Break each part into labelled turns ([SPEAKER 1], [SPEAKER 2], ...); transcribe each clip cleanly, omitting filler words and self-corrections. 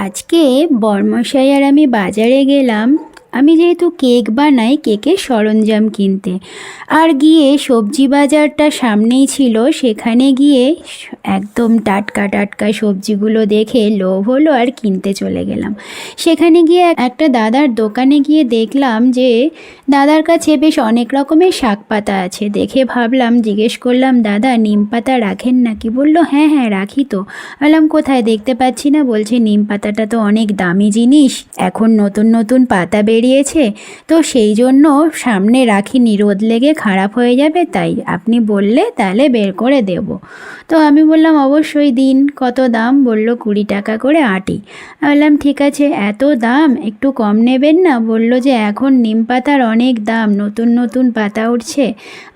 [SPEAKER 1] আজকে বরমশাই আর আমি বাজারে গেলাম। আমি যেহেতু কেক বানাই, কেকের সরঞ্জাম কিনতে। আর গিয়ে সবজি বাজারটা সামনেই ছিল, সেখানে গিয়ে একদম টাটকা টাটকা সবজিগুলো দেখে লোভ হলো আর কিনতে চলে গেলাম। সেখানে গিয়ে একটা দাদার দোকানে গিয়ে দেখলাম যে দাদার কাছে বেশ অনেক রকমের শাক পাতা আছে। দেখে ভাবলাম, জিজ্ঞেস করলাম, দাদা নিম পাতা রাখেন নাকি? বললো হ্যাঁ হ্যাঁ রাখি তো। বললাম কোথায়, দেখতে পাচ্ছি না। বলছে নিম পাতাটা তো অনেক দামি জিনিস, এখন নতুন নতুন পাতা বেরিয়েছে, তো সেই জন্য সামনে রাখিনি, রোদ লেগে খারাপ হয়ে যাবে, তাই আপনি বললে তাহলে বের করে দেব। তো আমি বললাম অবশ্যই দিন। কত দাম? বলল 20 টাকা করে আটি। বললাম ঠিক আছে, এত দাম, একটু কম নেবেন না? বলল যে এখন নিম পাতার অনেক দাম, নতুন নতুন পাতা উঠছে।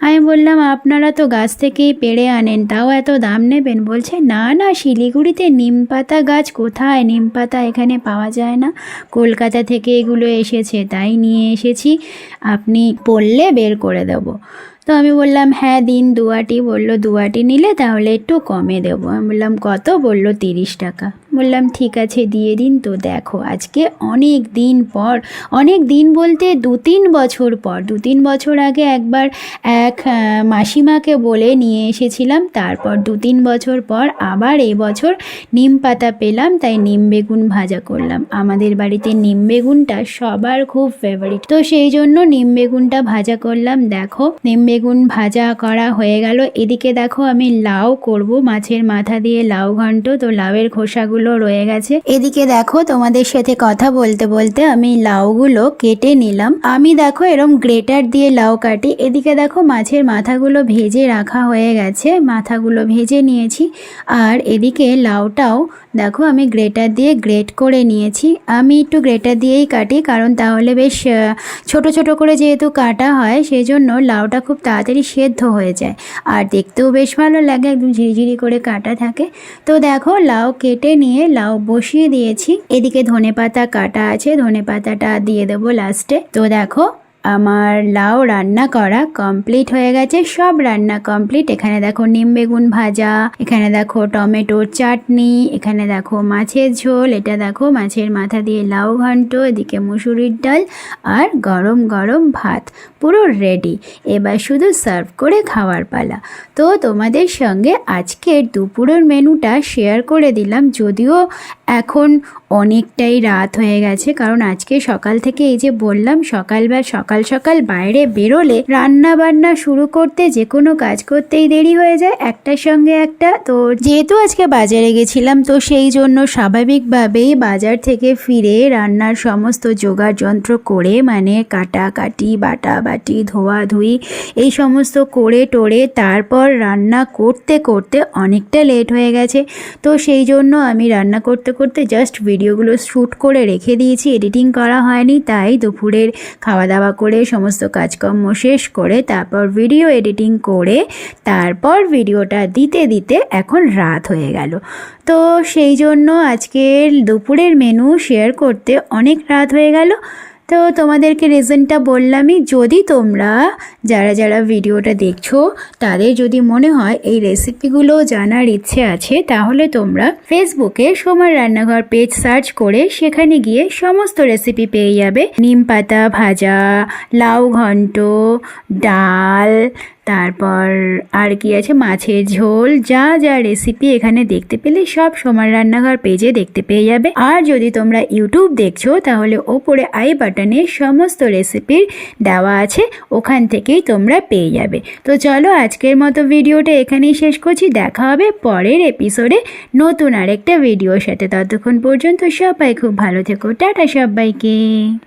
[SPEAKER 1] আমি বললাম আপনারা তো গাছ থেকেই পেড়ে আনেন, তাও এত দাম নেবেন? বলছে না না, শিলিগুড়িতে নিম পাতা গাছ কোথায়, নিম পাতা এখানে পাওয়া যায় না, কলকাতা থেকে এগুলো এসেছে, তাই নিয়ে এসেছি, আপনি বললে বের করে দেবো। তো আমি বললাম হ্যাঁ দিন 2 আটি। বললো 2 আটি নিলে তাহলে একটু কমে দেবো। আমি বললাম কত? বললো 30 টাকা। বললাম ঠিক আছে দিয়ে দিন। তো দেখো আজকে অনেক দিন পর, অনেক দিন বলতে 2-3 বছর পর, 2-3 বছর আগে একবার এক মাসিমাকে বলে নিয়ে এসেছিলাম, তারপর 2-3 বছর পর আবার এই বছর নিম পাতা পেলাম, তাই নিম বেগুন ভাজা করলাম। আমাদের বাড়িতে নিম বেগুনটা সবার খুব ফেভারিট, তো সেই জন্য নিম বেগুনটা ভাজা করলাম। দেখো নিম বেগুন ভাজা করা হয়ে গেল। এদিকে দেখো আমি লাউ করব, মাছের মাথা দিয়ে লাউ ঘন্ট, তো লাউয়ের খোসাগুলো রয়ে গেছে। এদিকে দেখো তোমাদের সাথে কথা বলতে বলতে আমি লাউগুলো কেটে নিলাম। আমি দেখো এরম গ্রেটার দিয়ে লাউ কাটি। এদিকে দেখো মাছের মাথাগুলো ভেজে রাখা হয়ে গেছে, মাথাগুলো ভেজে নিয়েছি। আর এদিকে লাউটাও দেখো আমি গ্রেটার দিয়ে গ্রেট করে নিয়েছি। আমি একটু গ্রেটার দিয়েই কাটি, কারণ তাহলে বেশ ছোট ছোট করে যেহেতু কাটা হয়, সেই জন্য লাউটা খুব তাড়াতাড়ি সেদ্ধ হয়ে যায়, আর দেখতেও বেশ ভালো লাগে, একদম ঝিরিঝিরি করে কাটা থাকে। তো দেখো লাউ কেটে নিয়ে লাউ বসিয়ে দিয়েছি। এদিকে ধনেপাতা কাটা আছে, ধনেপাতাটা দিয়ে দেবো লাস্টে। তো দেখো আমার লাউ রান্না করা কমপ্লিট হয়ে গেছে, সব রান্না কমপ্লিট। এখানে দেখো নিম বেগুন ভাজা, এখানে দেখো টমেটোর চাটনি, এখানে দেখো মাছের ঝোল, এটা দেখো মাছের মাথা দিয়ে লাউ ঘন্ট, এদিকে মুসুরির ডাল আর গরম গরম ভাত, পুরো রেডি। এবার শুধু সার্ভ করে খাওয়ার পালা। তো তোমাদের সঙ্গে আজকের দুপুরের মেনুটা শেয়ার করে দিলাম, যদিও এখন অনেকটাই রাত হয়ে গেছে, কারণ আজকে সকাল থেকে এই যে বললাম সকাল সকাল বাইরে বেরোলে রান্না বান্না শুরু করতে, যে কোনো কাজ করতেই দেরি হয়ে যায়, একটার সঙ্গে একটা। তো যেহেতু আজকে বাজারে গেছিলাম, তো সেই জন্য স্বাভাবিকভাবেই বাজার থেকে ফিরে রান্নার সমস্ত জোগাড় যন্ত্র করে, মানে কাটাকাটি, বাটাবাটি, ধোয়াধুয়ি, এই সমস্ত করে টোরে তারপর রান্না করতে করতে অনেকটা লেট হয়ে গেছে। তো সেই জন্য আমি রান্না করতে করতে জাস্ট ভিডিওগুলো শ্যুট করে রেখে দিয়েছি, এডিটিং করা হয়নি। তাই দুপুরের খাওয়া দাওয়া করে সমস্ত কাজকর্ম শেষ করে তারপর ভিডিও এডিটিং করে তারপর ভিডিওটা দিতে দিতে এখন রাত হয়ে গেল। তো সেই জন্য আজকের দুপুরের মেনু শেয়ার করতে অনেক রাত হয়ে গেল। তো তোমাদেরকে রিজনটা বললামই। যদি তোমরা যারা যারা ভিডিওটা দেখছো তাদের যদি মনে হয় এই রেসিপিগুলো জানার ইচ্ছে আছে, তাহলে তোমরা ফেসবুকে সোমার রান্নাঘর পেজ সার্চ করে সেখানে গিয়ে সমস্ত রেসিপি পেয়ে যাবে। নিম পাতা ভাজা, লাউ ঘন্ট, ডাল, তারপর আর কি আছে, মাছের ঝোল, যা যা রেসিপি এখানে দেখতে পেলে সব সোমার রান্নাঘর পেজে দেখতে পেয়ে যাবে। আর যদি তোমরা ইউটিউব দেখছো তাহলে ওপরে আই বাটনে সমস্ত রেসিপির দেওয়া আছে, ওখান থেকেই তোমরা পেয়ে যাবে। তো চলো আজকের মতো ভিডিওটা এখানেই শেষ করছি। দেখা হবে পরের এপিসোডে নতুন আরেকটা ভিডিওর সাথে। ততক্ষণ পর্যন্ত সবাই খুব ভালো থেকো। টাটা সবাইকে।